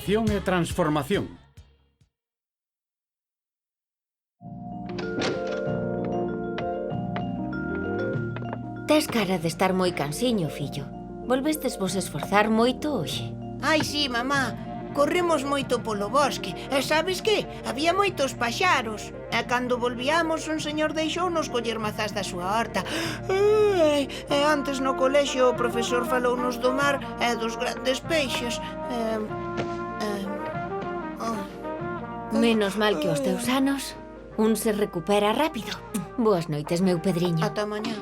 Adaptación e transformación. Tes cara de estar moi cansiño, fillo. Volvestes vos esforzar moito hoxe. Ai, sí, mamá. Corremos moito polo bosque. E sabes que? Había moitos paxaros. E cando volvíamos, un señor deixounos coller mazás da súa horta. Ai, e antes no colexio o profesor falounos do mar e dos grandes peixes. Menos mal que aos teus anos un se recupera rápido. Boas noites, meu Pedriño. Ata mañá.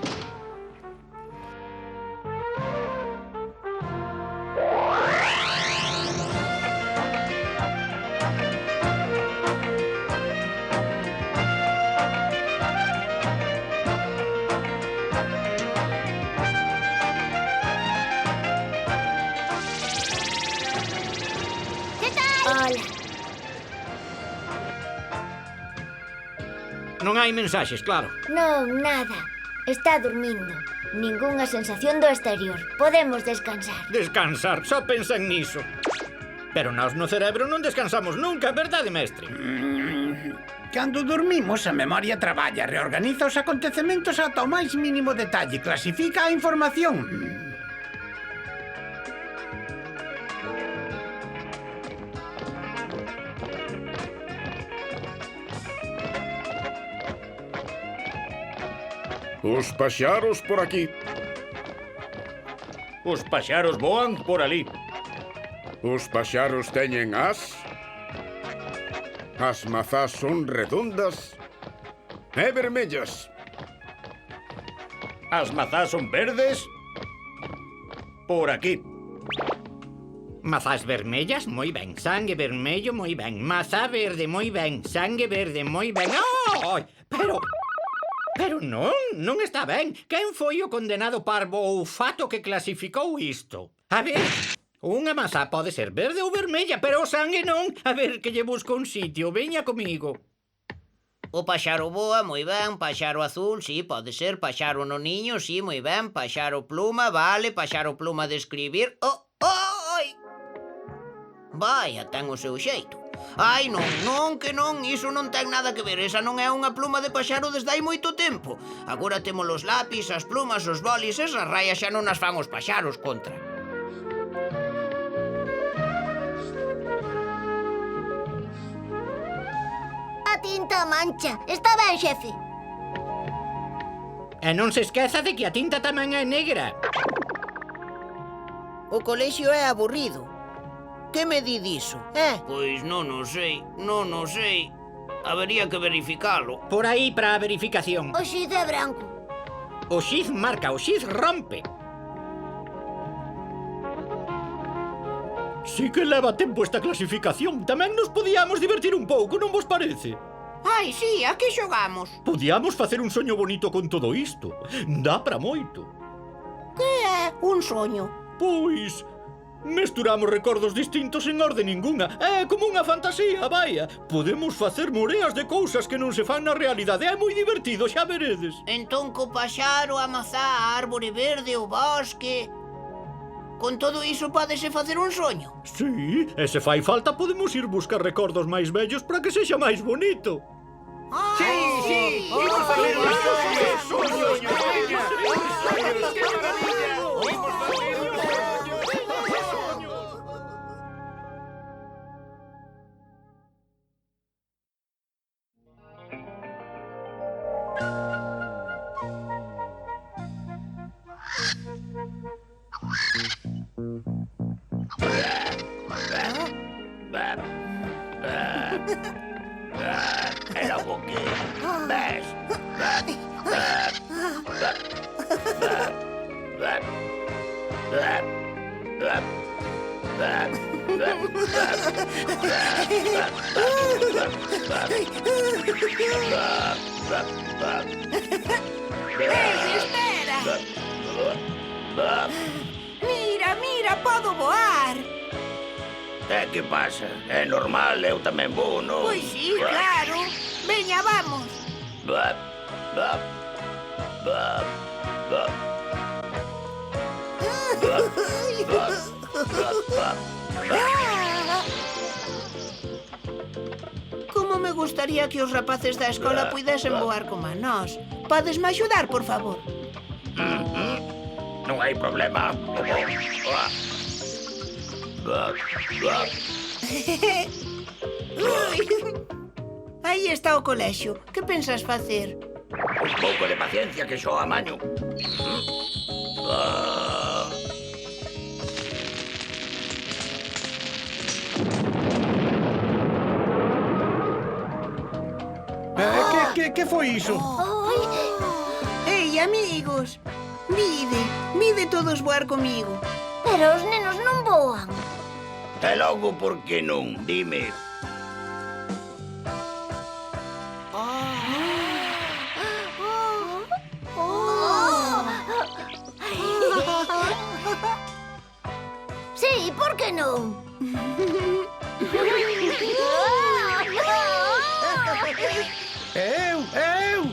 Hola. Non hai mensaxes, claro. Non, nada. Está dormindo. Ningunha sensación do exterior. Podemos descansar. Descansar, só pensan niso. Pero nós no cerebro non descansamos nunca, verdade, mestre? Cando dormimos, a memoria traballa, reorganiza os acontecementos ata o máis mínimo detalle, clasifica a información. Os paxaros por aquí. Os paxaros voan por ali. Os paxaros teñen as. As mazás son redondas e vermellas. As mazás son verdes por aquí. Mazás vermellas, moi ben. Sangue vermello, moi ben. Mazá verde, moi ben. Sangue verde, moi ben. Ai, Pero non está ben. Quen foi o condenado parvo ou fato que clasificou isto? A ver, unha mazá pode ser verde ou vermella, pero o sangue non. A ver, que lle busco un sitio. Veña comigo. O paxaro boa, moi ben. Paxaro azul, sí, pode ser. Paxaro no niño, sí, moi ben. Paxaro pluma, vale. Paxaro pluma de escribir. Ai! Vaya, ten o seu xeito. Ai, non, que non, iso non ten nada que ver. Esa non é unha pluma de paxaro desde hai moito tempo. Agora temos os lápis, as plumas, os bolis, esas raias xa non as fan os paxaros contra. A tinta mancha. Está ben, xefe. E non se esqueza de que a tinta tamén é negra. O colexio é aburrido. Que me di diso, Pois non o sei. Habería que verificalo. Por aí para a verificación. O xiz é branco. O xiz marca, o xiz rompe. Si que leva tempo esta clasificación. Tamén nos podíamos divertir un pouco, non vos parece? Ai, sí, a que xogamos? Podíamos facer un soño bonito con todo isto. Dá para moito. Que é un soño? Pois... mesturamos recordos distintos en orde ningunha. É como unha fantasía, vaia. Podemos facer moreas de cousas que non se fan na realidade. É moi divertido, xa veredes. Entón co paxaro, a mazá, a árbore verde, o bosque... Con todo iso pódese facer un soño? Sí, e se fai falta podemos ir buscar recordos máis vellos para que sexa máis bonito. Sí, imos facer un soño, veña. Que maravilla. Imos facer un soño. Era un poquinho. Ves. Ei, espera! Mira, podo voar! E que pasa? É normal, eu tamén vou, non? Pois sí, claro! Veña, vamos! Como me gustaría que os rapaces da escola puidesen voar como a nós. Podesme axudar, por favor? Non hai problema. Aí está o colexio. Que pensas facer? Un pouco de paciencia que xo amaño. Que foi iso? Ei, amigos, vide todos voar comigo. Pero os nenos non voan. E logo por que non? Dime. Sí, por que non? Eu!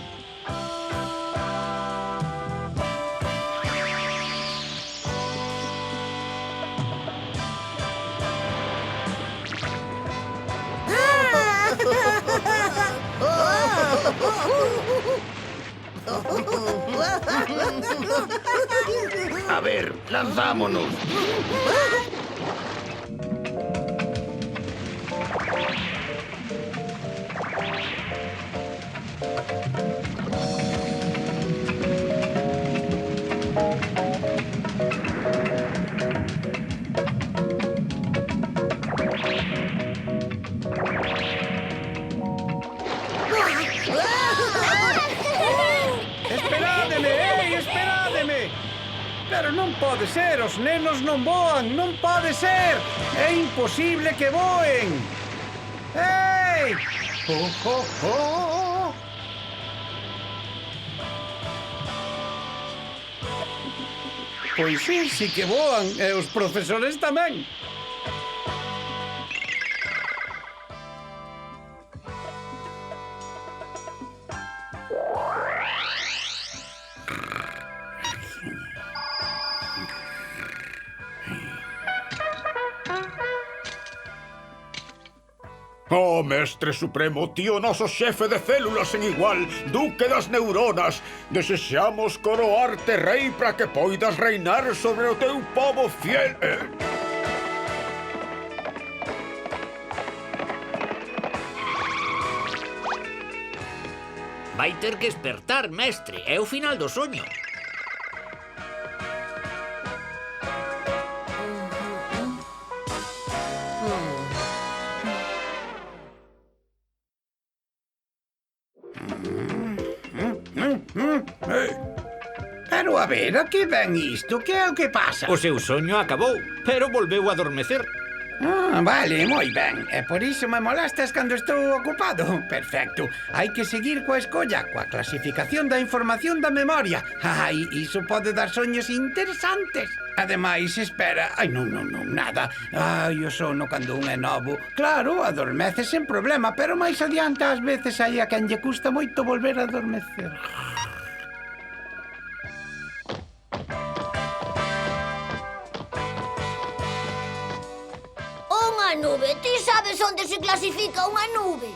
A ver, lanzámonos. Esperádeme! Pero non pode ser, os nenos non voan, non pode ser! É imposible que voen! Ei! Oh! Pois sí que voan, e os profesores tamén. Oh, mestre supremo, tío noso xefe de células en igual, duque das neuronas, desexamos coroarte rei para que poidas reinar sobre o teu pobo fiel. Vai ter que espertar, mestre. É o final do soño. Pero a ver, a que ven isto? Que é o que pasa? O seu soño acabou, pero volveu a adormecer. Vale, moi ben. E por iso me molestas cando estou ocupado. Perfecto. Hai que seguir coa escolla, coa clasificación da información da memoria. Ai, iso pode dar soños interesantes. Ademais, espera. Ai, non, nada. Ai, o sono cando un é novo. Claro, adormece sen problema, pero máis adiante ás veces hai a quen lle custa moito volver a adormecer. Unha nube. Ti sabes onde se clasifica unha nube?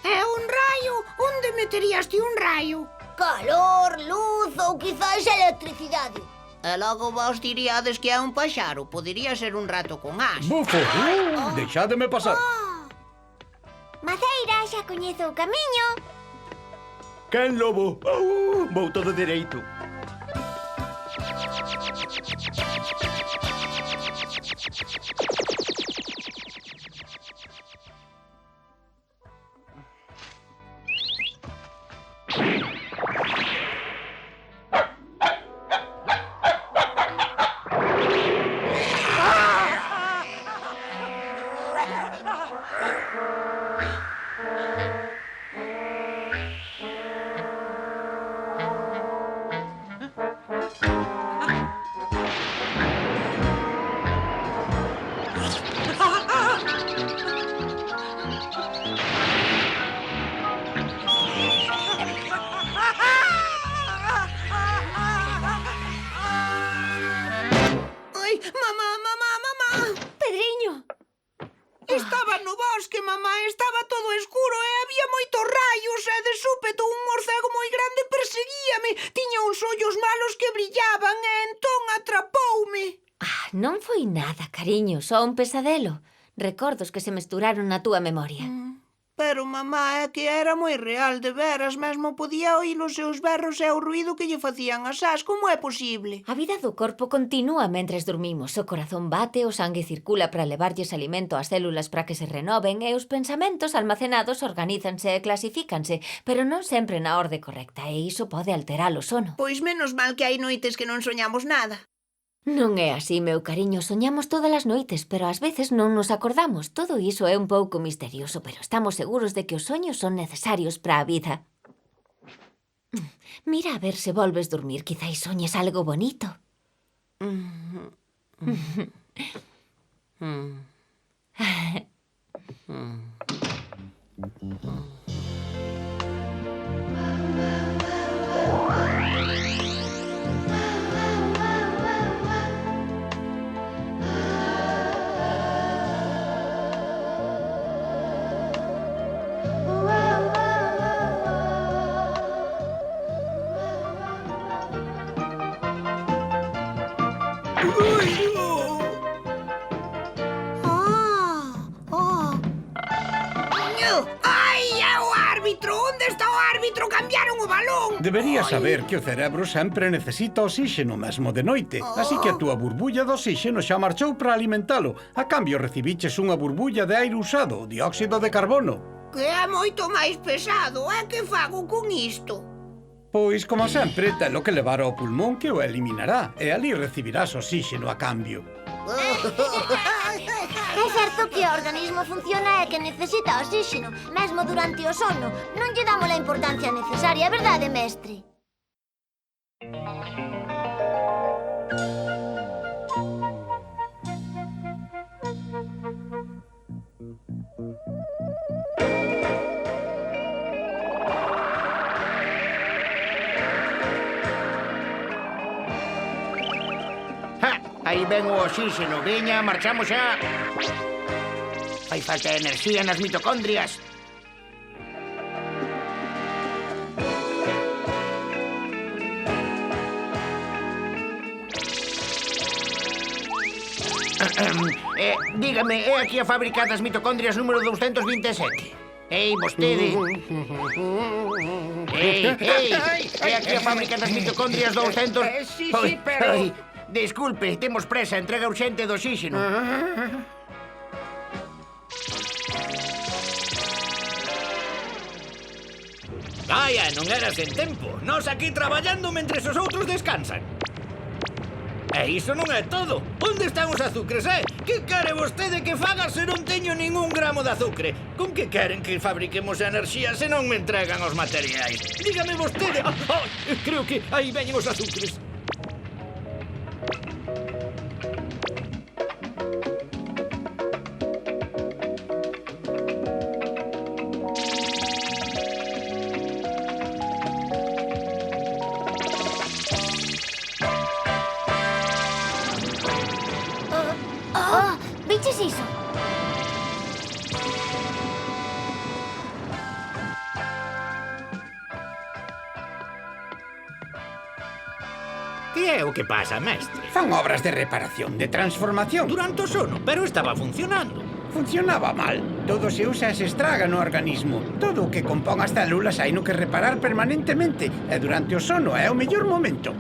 É un raio? Onde meterías ti un raio? Calor, luz ou quizáis electricidade. E logo vos diríades que é un paxaro. Podería ser un rato con as. Bufo! Deixádeme pasar. Maceira, xa coñezo o camiño. Quen lobo? Vou todo dereito. estaba todo escuro e había moitos raios e de súpeto un morcego moi grande perseguíame. Tiña uns ollos malos que brillaban e entón atrapoume. Ah, non foi nada, cariño, só un pesadelo. Recordos que se mesturaron na túa memoria. Pero, mamá, é que era moi real, de veras. Mesmo podía oír os seus berros e o ruído que lle facían as ás. Como é posible? A vida do corpo continúa mentres dormimos. O corazón bate, o sangue circula para levarlles alimento ás células para que se renoven e os pensamentos almacenados organízanse e clasifícanse, pero non sempre na orde correcta, e iso pode alterar o sono. Pois menos mal que hai noites que non soñamos nada. Non é así, meu cariño. Soñamos todas as noites, pero ás veces non nos acordamos. Todo iso é un pouco misterioso, pero estamos seguros de que os soños son necesarios para a vida. Mira a ver se volves dormir. Quizais soñes algo bonito. Ai, é o árbitro! Onde está o árbitro? Cambiaron o balón! Deberías saber que o cerebro sempre necesita oxíxeno mesmo de noite. Así que a túa burbulla de oxíxeno xa marchou para alimentalo. A cambio recibiches unha burbulla de aire usado, dióxido de carbono. Que é moito máis pesado. É que fago con isto? Pois, como sempre, telo que levar ao pulmón que o eliminará, e ali recibirás oxíxeno a cambio. É certo que o organismo funciona e que necesita oxígeno, mesmo durante o sono. Non lle damos a importancia necesaria, verdade, mestre? Aí ven o oxígeno, veña, marchamos xa. Fai falta enerxía nas mitocondrias. Dígame, é aquí a fábrica das mitocondrias número 227? Ei, vostede. Ei, é aquí a fábrica das mitocondrias 200... Sí, pero... Desculpe, temos presa, entrega urxente do oxígeno. Calla, non eras en tempo. Nós aquí traballando mentres os outros descansan. E iso non é todo. Onde están os azúcares, Que quere vostede que faga se non teño ningún gramo de azucre? Con que queren que fabriquemos enerxía se non me entregan os materiais? Dígame vostede... creo que aí veñen os azúcares. Viches iso? Que é o que pasa, mestre? Fan obras de reparación, de transformación. Durante o sono, pero estaba funcionando. Funcionaba mal. Todo se usa e se estraga no organismo. Todo o que compón as células hai no que reparar permanentemente. E durante o sono é o mellor momento.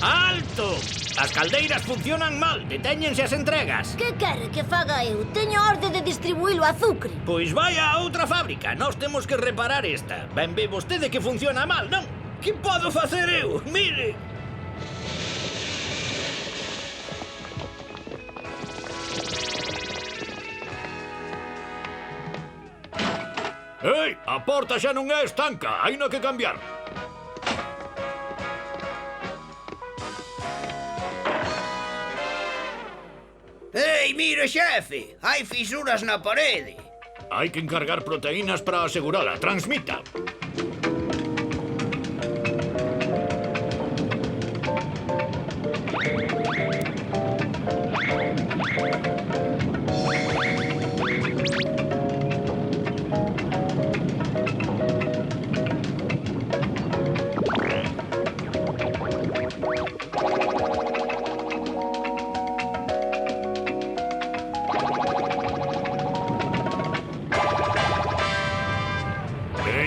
Alto! As caldeiras funcionan mal, detéñense as entregas. Que quere que faga eu? Teño orde de distribuir o azucre. Pois vai a outra fábrica, nós temos que reparar esta. Ben ve vostede que funciona mal, non? Que podo facer eu? Mire! Ei, a porta xa non é estanca, haina que cambiar. Ei, mire, xefe, hai fisuras na parede. Hai que encargar proteínas para asegurala. Transmita.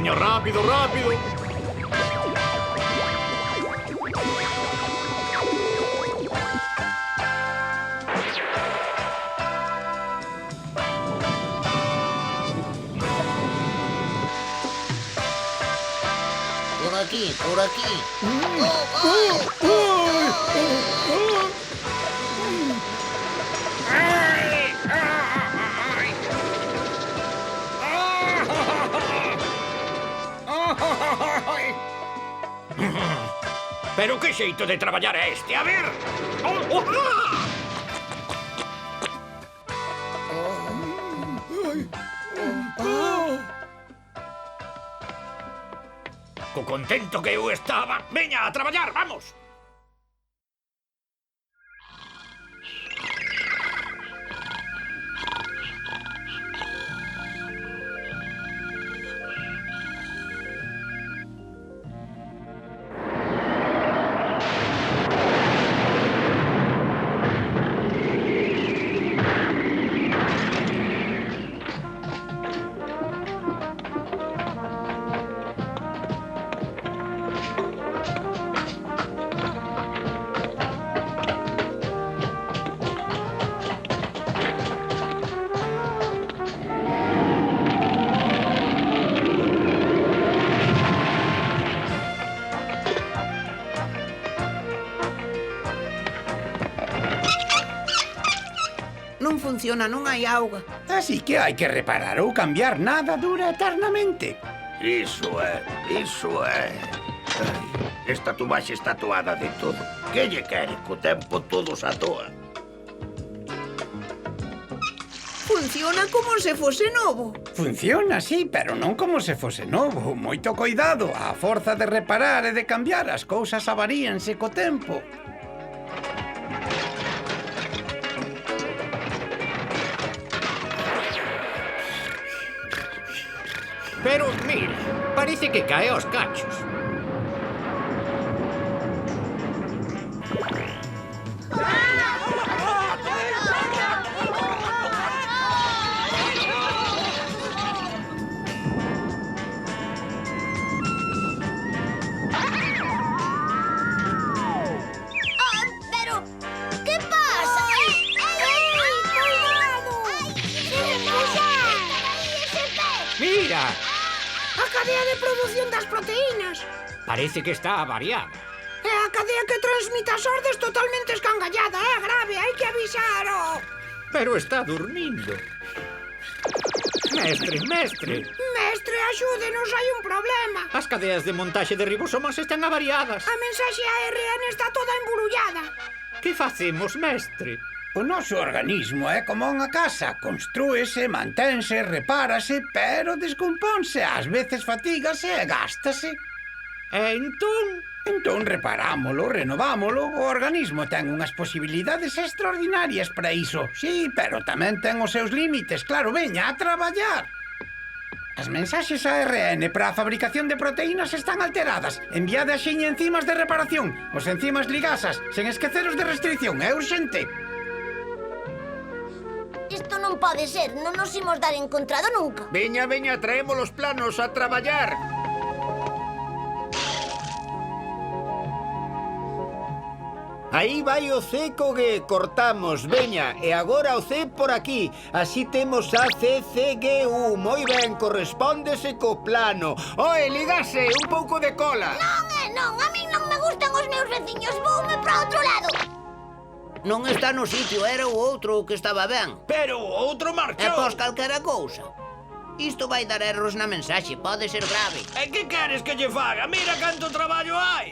veña, rápido, rápido. Por aquí, por aquí. Pero que xeito de traballar é este? A ver! Oh, oh, ah! Co contento que eu estaba. Veña, a traballar, vamos! Non funciona, non hai auga. Así que hai que reparar ou cambiar, nada dura eternamente. Iso é, iso é. Ai, esta tubaxe está atoada de todo. Que lle quere? Co tempo todo se atoa. Funciona como se fose novo. Funciona, sí, pero non como se fose novo. Moito coidado, a forza de reparar e de cambiar as cousas avaríanse co tempo. Pero, mira, parece que cae aos cachos. Pero, ¿qué pasa? ¡Cuidado! Mira, A cadea de produción das proteínas. parece que está avariada. É a cadea que transmite as ordes totalmente escangallada. É grave, hai que avisar. Pero está dormindo. Mestre, mestre. Mestre, axúdenos, hai un problema. As cadeas de montaxe de ribosomas están avariadas. A mensaxe ARN está toda emburullada. Que facemos, mestre? O noso organismo é como unha casa. Constrúese, mantense, repárase, pero descomponse. Ás veces fatígase e gástase. E entón? Entón reparámolo, renovámolo. O organismo ten unhas posibilidades extraordinarias para iso. Sí, pero tamén ten os seus límites. Claro, veña, a traballar. As mensaxes ARN para a fabricación de proteínas están alteradas. Enviade a xiña enzimas de reparación. Os enzimas ligasas, sen esquecer os de restricción. É urxente. Isto non pode ser, non nos imos dar encontrado nunca. Veña, veña, traemos os planos a traballar. Aí vai o C co que cortamos, veña, e agora o C por aquí. Así temos a CCGU. Moi ben, correspóndese co plano. Oe, ligase, un pouco de cola. Non, a min non me gustan os meus veciños. Voume para outro lado. Non está no sitio, era o outro o que estaba ben. Pero o outro E marchou. pos calquera cousa. Isto vai dar erros na mensaxe, pode ser grave. E que queres que lle faga? Mira canto traballo hai.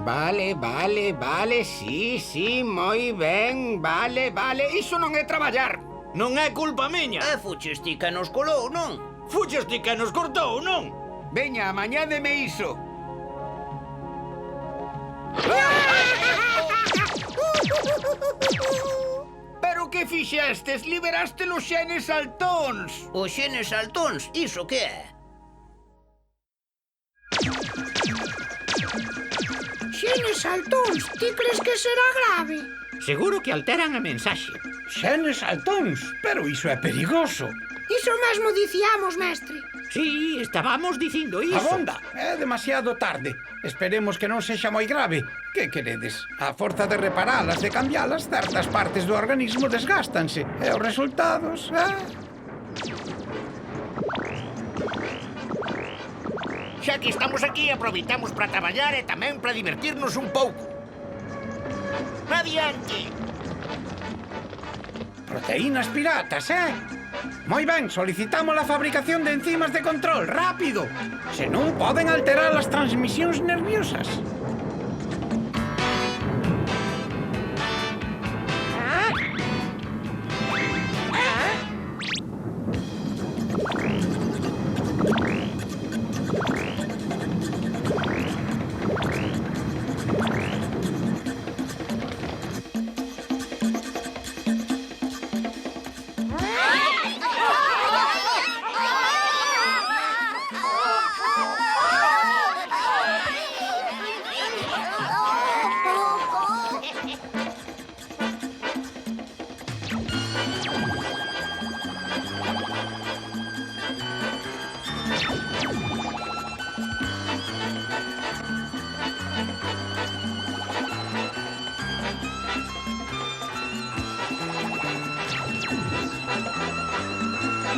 Vale, sí, moi ben. Vale, iso non é traballar. Non é culpa miña. E fuches ti que nos colou, non? Fuches ti que nos cortou, non? Veña, amañádeme iso. Pero que fixestes? Liberaste os xenes altóns. Os xenes altóns, iso que é? Xenes altóns, ti crees que será grave? Seguro que alteran a mensaxe. Xenes altóns, pero iso é perigoso. Iso mesmo diciamos, mestre. Sí, estábamos dicindo iso. Abonda, é demasiado tarde. Esperemos que non sexa moi grave. Que queredes? A forza de reparalas, de cambialas, certas partes do organismo desgástanse. E os resultados, Xa que estamos aquí, aproveitamos para traballar e tamén para divertirnos un pouco. Adiante! Proteínas piratas, Moi ben, solicitamos a fabricación de enzimas de control, rápido. Se non, poden alterar as transmisións nerviosas.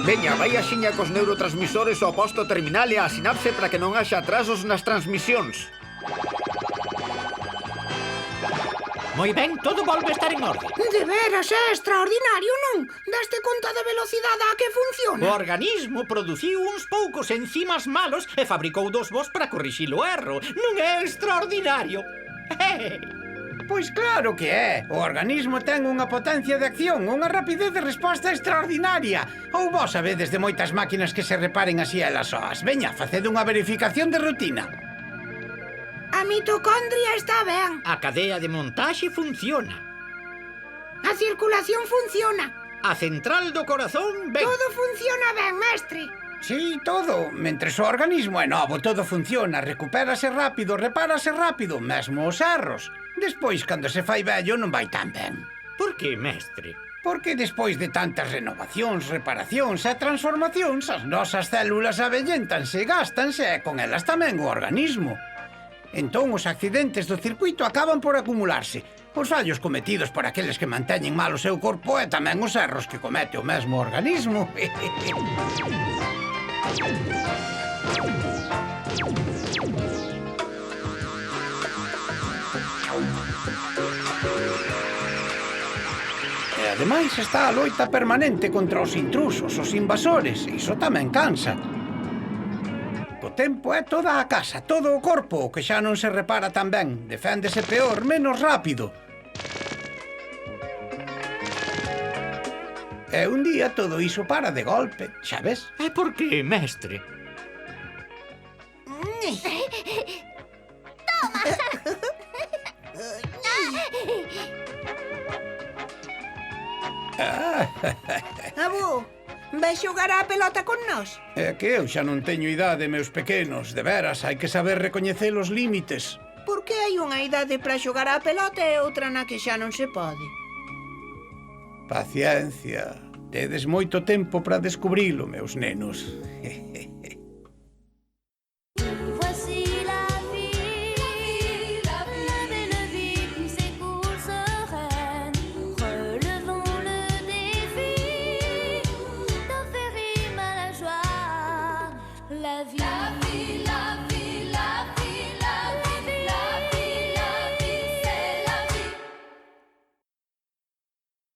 Veña, vai axiña cos neurotransmisores ao posto terminal e á sinapse para que non haxa atrasos nas transmisións. Moi ben, todo volve a estar en orde. De veras, é extraordinario, non? Daste conta da velocidade a que O funciona? organismo produciu uns poucos enzimas malos e fabricou dos vos para corrixir o erro. Non é extraordinario? Pois claro que é. O organismo ten unha potencia de acción, unha rapidez de resposta extraordinaria. Ou vos sabedes de moitas máquinas que se reparen así elas soas. Veña, facede unha verificación de rutina. A mitocondria está ben. A cadea de montaxe funciona. A circulación funciona. A central do corazón ben. Todo funciona ben, mestre. Sí, todo. Mentres o organismo é novo, todo funciona. Recupérase rápido, repárase rápido, mesmo os erros. Despois, cando se fai vello, non vai tan ben. Por que, mestre? Porque despois de tantas renovacións, reparacións e transformacións, as nosas células avelléntanse, gástanse e con elas tamén o organismo. Entón, os accidentes do circuito acaban por acumularse. Os fallos cometidos por aqueles que manteñen mal o seu corpo e tamén os erros que comete o mesmo organismo. E ademais está a loita permanente contra os intrusos, os invasores. Iso tamén cansa. O tempo é toda a casa, todo o corpo, o que xa non se repara tan ben. Deféndese peor, menos rápido. E un día todo iso para de golpe, xa ves? E por que, mestre? Abú, vai xogar á pelota con nós? É que eu xa non teño idade, meus pequenos. De veras, hai que saber recoñecer os límites. Por que hai unha idade para xogar á pelota e outra na que xa non se pode? Paciencia. Tedes moito tempo para descubrilo, meus nenos. Voici la vie, la belle vie qui s'écoule sereine. Relevons le défi d'en faire rime à la joie. La vie,